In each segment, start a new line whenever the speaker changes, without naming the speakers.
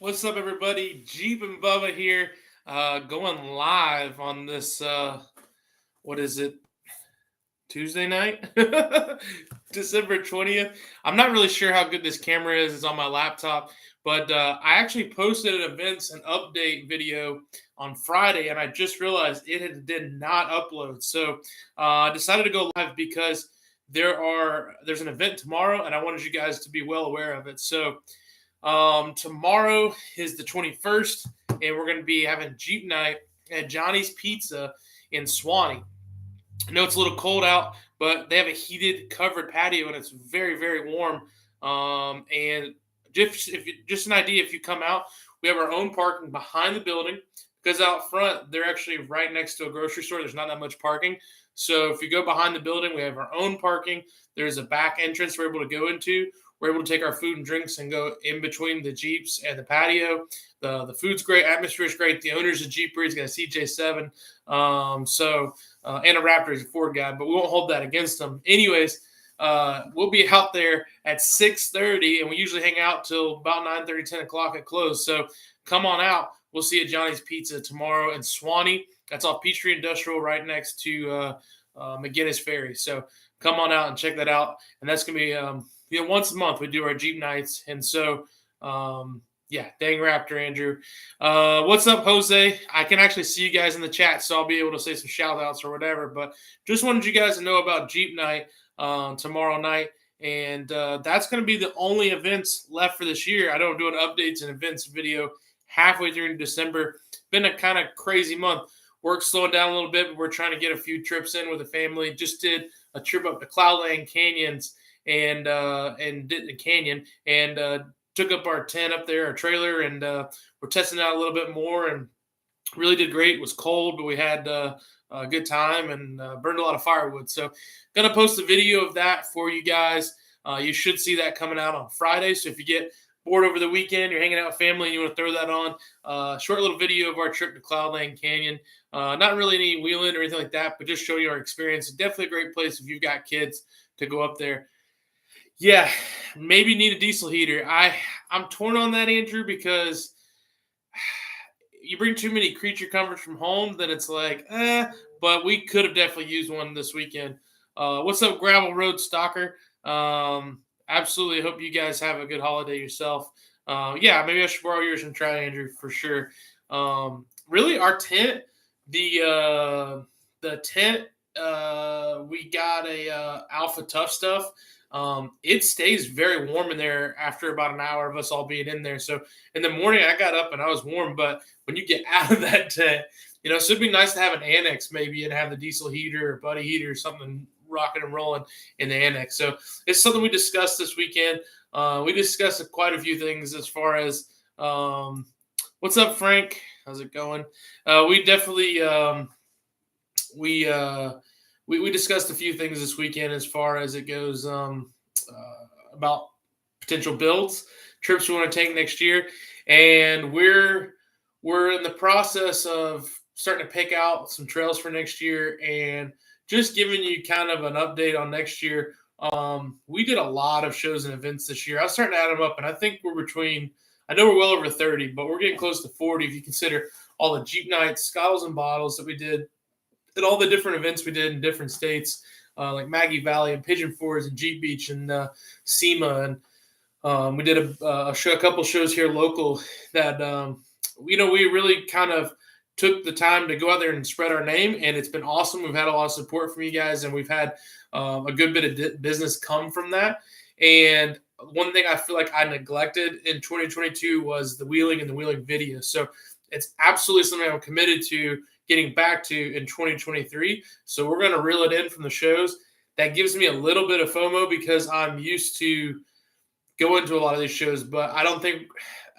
What's up, everybody? Jeep and Bubba here, going live on this. What is it? Tuesday night, December 20th. I'm not really sure how good this camera is. It's on my laptop, but I actually posted an events and update video on Friday, and I just realized did not upload. So I decided to go live because there's an event tomorrow, and I wanted you guys to be well aware of it. So tomorrow is the 21st, and we're going to be having Jeep night at Johnny's Pizza in Swanee. I know it's a little cold out, but they have a heated, covered patio, and it's very, very warm. And just an idea, if you come out, we have our own parking behind the building because out front they're actually right next to a grocery store. There's not that much parking, so if you go behind the building, we have our own parking. There's a back entrance we're able to go into. We're able to take our food and drinks and go in between the Jeeps and the patio. The food's great, atmosphere is great. The owner's a Jeeper. He's got a CJ7. And a Raptor is a Ford guy, but we won't hold that against them. Anyways, we'll be out there at 6:30, and we usually hang out till about 9:30, 10 o'clock at close. So come on out. We'll see you at Johnny's Pizza tomorrow in Swanee. That's off Peachtree Industrial right next to McGinnis Ferry. So come on out and check that out. And that's going to be once a month we do our Jeep nights. And so yeah, dang Raptor, Andrew. What's up, Jose? I can actually see you guys in the chat, so I'll be able to say some shout outs or whatever. But just wanted you guys to know about Jeep Night tomorrow night. And that's going to be the only events left for this year. I don't do an updates and events video halfway through December. Been a kind of crazy month. Work's slowing down a little bit, but we're trying to get a few trips in with the family. Just did a trip up to Cloudland Canyons and did the canyon and took up our tent up there, our trailer, and we're testing out a little bit more and really did great. It was cold, but we had a good time and burned a lot of firewood. So going to post a video of that for you guys. You should see that coming out on Friday. So if you get bored over the weekend, you're hanging out with family, and you want to throw that on, short little video of our trip to Cloudland Canyon. Not really any wheeling or anything like that, but just show you our experience. Definitely a great place if you've got kids to go up there. Yeah, maybe need a diesel heater. I'm torn on that, Andrew, because you bring too many creature comforts from home, then it's like, but we could have definitely used one this weekend. What's up, Gravel Road Stalker? Absolutely hope you guys have a good holiday yourself. Yeah, maybe I should borrow yours and try, Andrew, for sure. Really, our tent, the tent, we got a Alpha Tough Stuff. It stays very warm in there after about an hour of us all being in there. So in the morning, I got up and I was warm, but when you get out of that tent, so it'd be nice to have an annex maybe and have the diesel heater or buddy heater or something rocking and rolling in the annex. So it's something we discussed this weekend. We discussed quite a few things as far as what's up, Frank? How's it going? We definitely we discussed a few things this weekend as far as it goes about potential builds, trips we want to take next year, and we're in the process of starting to pick out some trails for next year and just giving you kind of an update on next year. We did a lot of shows and events this year. I was starting to add them up, and I think I know we're well over 30, but we're getting close to 40 if you consider all the Jeep nights, Skiles and Bottles that we did, and all the different events we did in different states, like Maggie Valley and Pigeon Forge and Jeep Beach and SEMA. And we did a couple shows here local that, we really kind of took the time to go out there and spread our name. And it's been awesome. We've had a lot of support from you guys, and we've had a good bit of business come from that. And one thing I feel like I neglected in 2022 was the wheeling and the wheeling video. So it's absolutely something I'm committed to getting back to in 2023. So we're going to reel it in from the shows. That gives me a little bit of FOMO because I'm used to going to a lot of these shows, but I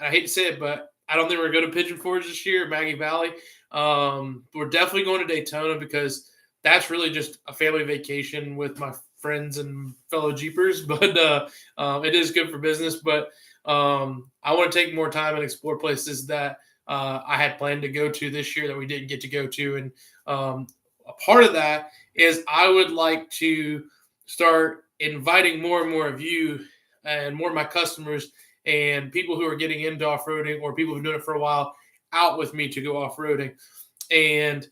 hate to say it, but I don't think we're going to Pigeon Forge this year, Maggie Valley. We're definitely going to Daytona because that's really just a family vacation with my friends and fellow Jeepers, but it is good for business. But I want to take more time and explore places that I had planned to go to this year that we didn't get to go to. And a part of that is I would like to start inviting more and more of you and more of my customers and people who are getting into off-roading or people who are doing it for a while out with me to go off-roading. And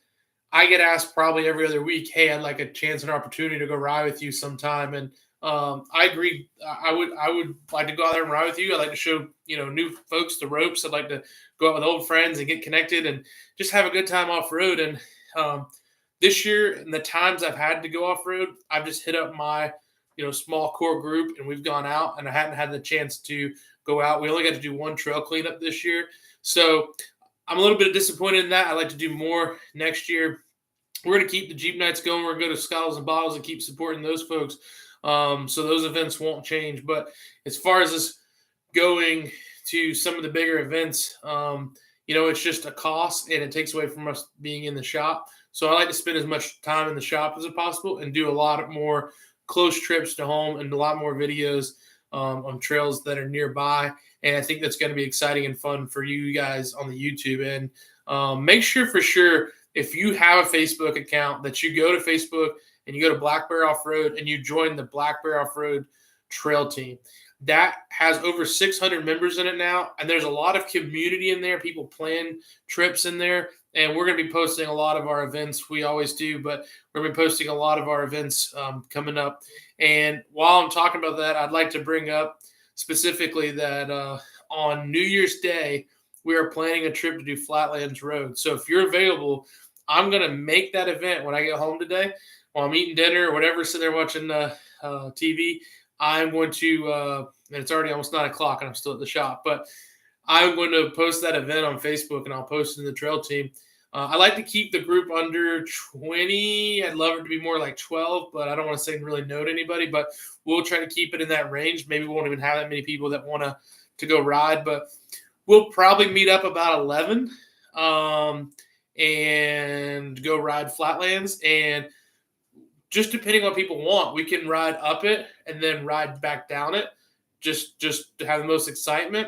I get asked probably every other week, "Hey, I'd like a chance and opportunity to go ride with you sometime." And I agree. I would like to go out there and ride with you. I'd like to show new folks the ropes. I'd like to go out with old friends and get connected and just have a good time off road. And this year, and the times I've had to go off road, I've just hit up my small core group, and we've gone out. And I hadn't had the chance to go out. We only got to do one trail cleanup this year, so I'm a little bit disappointed in that. I'd like to do more next year. We're going to keep the Jeep Nights going. We're going to go to Skulls and Bottles and keep supporting those folks. So those events won't change. But as far as us going to some of the bigger events, it's just a cost, and it takes away from us being in the shop. So I like to spend as much time in the shop as possible and do a lot more close trips to home and a lot more videos on trails that are nearby. And I think that's going to be exciting and fun for you guys on the YouTube. And make sure for sure, if you have a Facebook account, that you go to Facebook and you go to Black Bear Off-Road and you join the Black Bear Off-Road Trail Team. That has over 600 members in it now, and there's a lot of community in there. People plan trips in there, and we're going to be posting a lot of our events. We always do, but we're going to be posting a lot of our events coming up. And while I'm talking about that, I'd like to bring up specifically that on New Year's Day, we are planning a trip to do Flatlands Road. So if you're available, I'm going to make that event when I get home today while I'm eating dinner or whatever, sitting there watching TV. I'm going to, and it's already almost 9 o'clock and I'm still at the shop, but I'm going to post that event on Facebook, and I'll post it in the trail team. I like to keep the group under 20. I'd love it to be more like 12, but I don't want to say really no to anybody, but we'll try to keep it in that range. Maybe we won't even have that many people that want to go ride, but we'll probably meet up about 11 and go ride Flatlands. And just depending on what people want, we can ride up it and then ride back down it just to have the most excitement.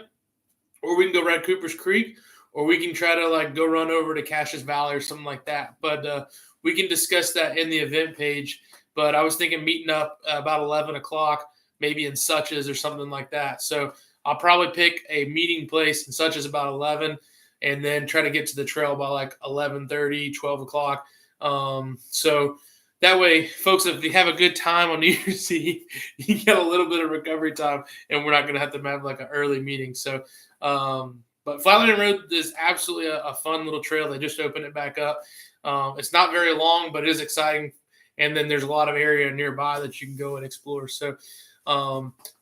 Or we can go ride Cooper's Creek, or we can try to go run over to Cassius Valley or something like that. But we can discuss that in the event page. But I was thinking meeting up about 11 o'clock, maybe in Suches or something like that. So I'll probably pick a meeting place in Suches about 11 and then try to get to the trail by 11:30, 12 o'clock. So that way, folks, if you have a good time on New Year's Eve, you get a little bit of recovery time, and we're not going to have to have an early meeting. So, but Flatland Road is absolutely a fun little trail. They just opened it back up. It's not very long, but it is exciting. And then there's a lot of area nearby that you can go and explore. So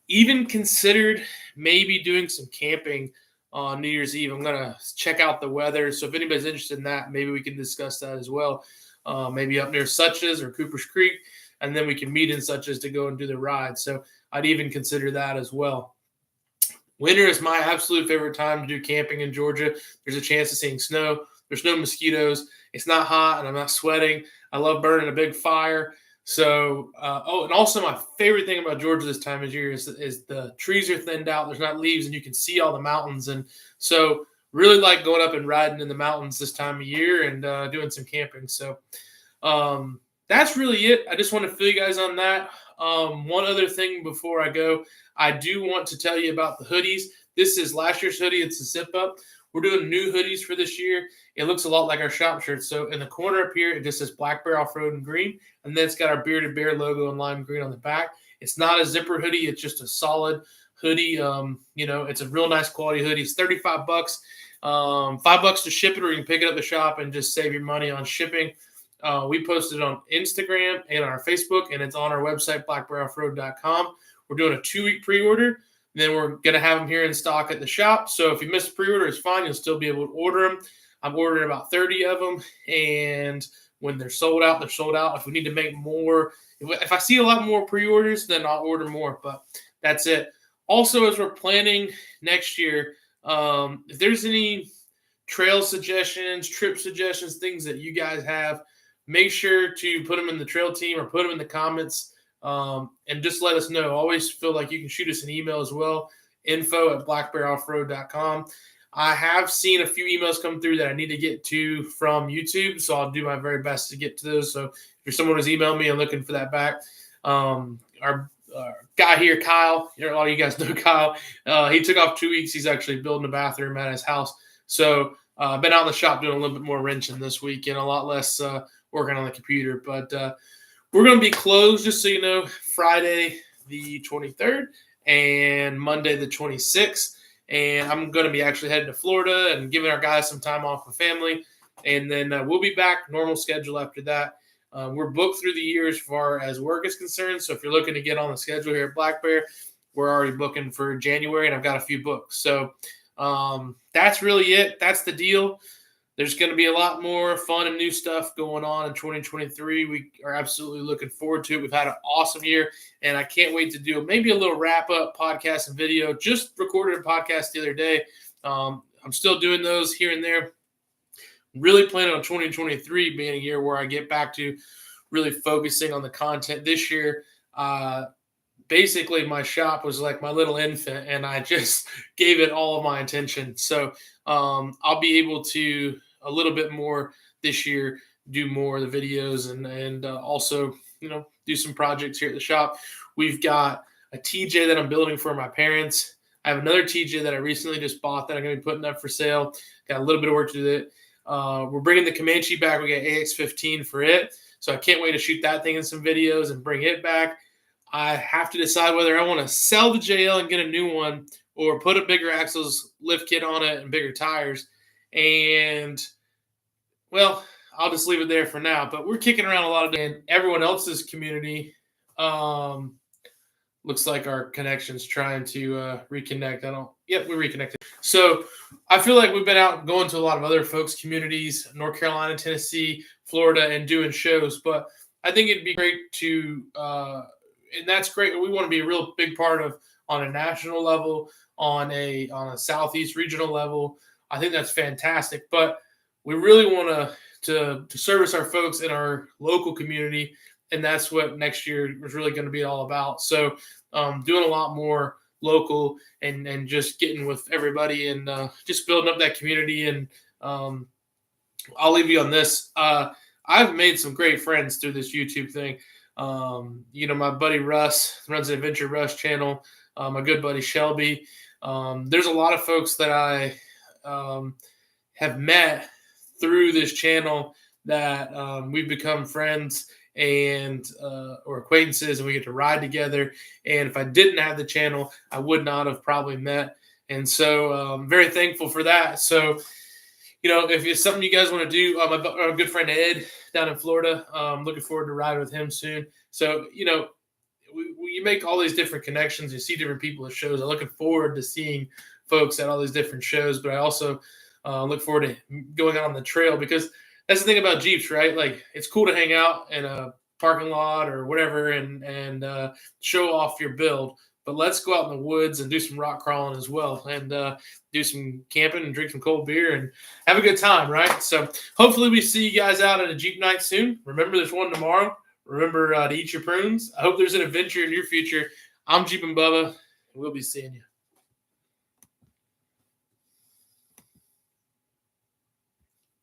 even considered maybe doing some camping on New Year's Eve. I'm going to check out the weather. So if anybody's interested in that, maybe we can discuss that as well. Maybe up near Suches or Cooper's Creek, and then we can meet in Suches to go and do the ride. So I'd even consider that as well. Winter is my absolute favorite time to do camping in Georgia. There's a chance of seeing snow. There's no mosquitoes. It's not hot, and I'm not sweating. I love burning a big fire. So, and also my favorite thing about Georgia this time of year is the trees are thinned out. There's not leaves, and you can see all the mountains. And so really like going up and riding in the mountains this time of year and doing some camping. So that's really it. I just want to fill you guys on that. One other thing before I go, I do want to tell you about the hoodies. This is last year's hoodie. It's a zip-up. We're doing new hoodies for this year. It looks a lot like our shop shirts. So in the corner up here, it just says Black Bear Off-Road in green. And then it's got our Bearded Bear logo in lime green on the back. It's not a zipper hoodie. It's just a solid hoodie. It's a real nice quality hoodie. It's $35. $5 to ship it, or you can pick it up at the shop and just save your money on shipping. We posted it on Instagram and on our Facebook, and it's on our website, blackbearoffroad.com. We're doing a 2-week pre-order. Then we're going to have them here in stock at the shop. So if you miss a pre-order, it's fine. You'll still be able to order them. I'm ordering about 30 of them, and when they're sold out, they're sold out. If we need to make more, if I see a lot more pre-orders, then I'll order more. But that's it. Also, as we're planning next year, if there's any trail suggestions, trip suggestions, things that you guys have, make sure to put them in the trail team or put them in the comments, and just let us know. Always feel like you can shoot us an email as well, info@blackbearoffroad.com. I have seen a few emails come through that I need to get to from YouTube, so I'll do my very best to get to those. So if you're someone who's emailed me, I'm looking for that back. Our guy here, Kyle. A lot of you guys know Kyle. He took off 2 weeks. He's actually building a bathroom at his house. So I've been out in the shop doing a little bit more wrenching this week and a lot less working on the computer. But we're going to be closed, just so you know, Friday the 23rd and Monday the 26th. And I'm going to be actually heading to Florida and giving our guys some time off with family. And then we'll be back, normal schedule after that. We're booked through the year as far as work is concerned. So if you're looking to get on the schedule here at Black Bear, we're already booking for January, and I've got a few books. So that's really it. That's the deal. There's going to be a lot more fun and new stuff going on in 2023. We are absolutely looking forward to it. We've had an awesome year, and I can't wait to do maybe a little wrap-up podcast and video. Just recorded a podcast the other day. I'm still doing those here and there. Really planning on 2023 being a year where I get back to really focusing on the content. This year, basically my shop was like my little infant, and I just gave it all of my attention. So I'll be able to a little bit more this year, do more of the videos and also, do some projects here at the shop. We've got a TJ that I'm building for my parents. I have another TJ that I recently just bought that I'm going to be putting up for sale. Got a little bit of work to do it. We're bringing the Comanche back. We got AX15 for it. So I can't wait to shoot that thing in some videos and bring it back. I have to decide whether I want to sell the JL and get a new one or put a bigger axles lift kit on it and bigger tires. And, well, I'll just leave it there for now. But we're kicking around a lot of and everyone else's community. Looks like our connection's trying to reconnect. We reconnected. So I feel like we've been out going to a lot of other folks' communities, North Carolina, Tennessee, Florida, and doing shows. But I think it'd be great to, and that's great. We want to be a real big part of on a national level, on a Southeast regional level. I think that's fantastic. But we really want to service our folks in our local community. And that's what next year is really going to be all about. So doing a lot more local and just getting with everybody and just building up that community. And I'll leave you on this. I've made some great friends through this YouTube thing. My buddy Russ runs the Adventure Rush channel. My good buddy Shelby. There's a lot of folks that I have met through this channel that we've become friends and or acquaintances, and we get to ride together. And if I didn't have the channel, I would not have probably met. And so I'm very thankful for that. So, if it's something you guys want to do, my good friend Ed down in Florida, I'm looking forward to riding with him soon. So, you make all these different connections. You see different people at shows. I'm looking forward to seeing folks at all these different shows, but I also look forward to going out on the trail, because that's the thing about Jeeps, right? Like, it's cool to hang out in a parking lot or whatever and show off your build. But let's go out in the woods and do some rock crawling as well, and do some camping and drink some cold beer and have a good time, right? So hopefully we see you guys out at a Jeep night soon. Remember, there's one tomorrow. Remember to eat your prunes. I hope there's an adventure in your future. I'm Jeep and Bubba, and we'll be seeing you.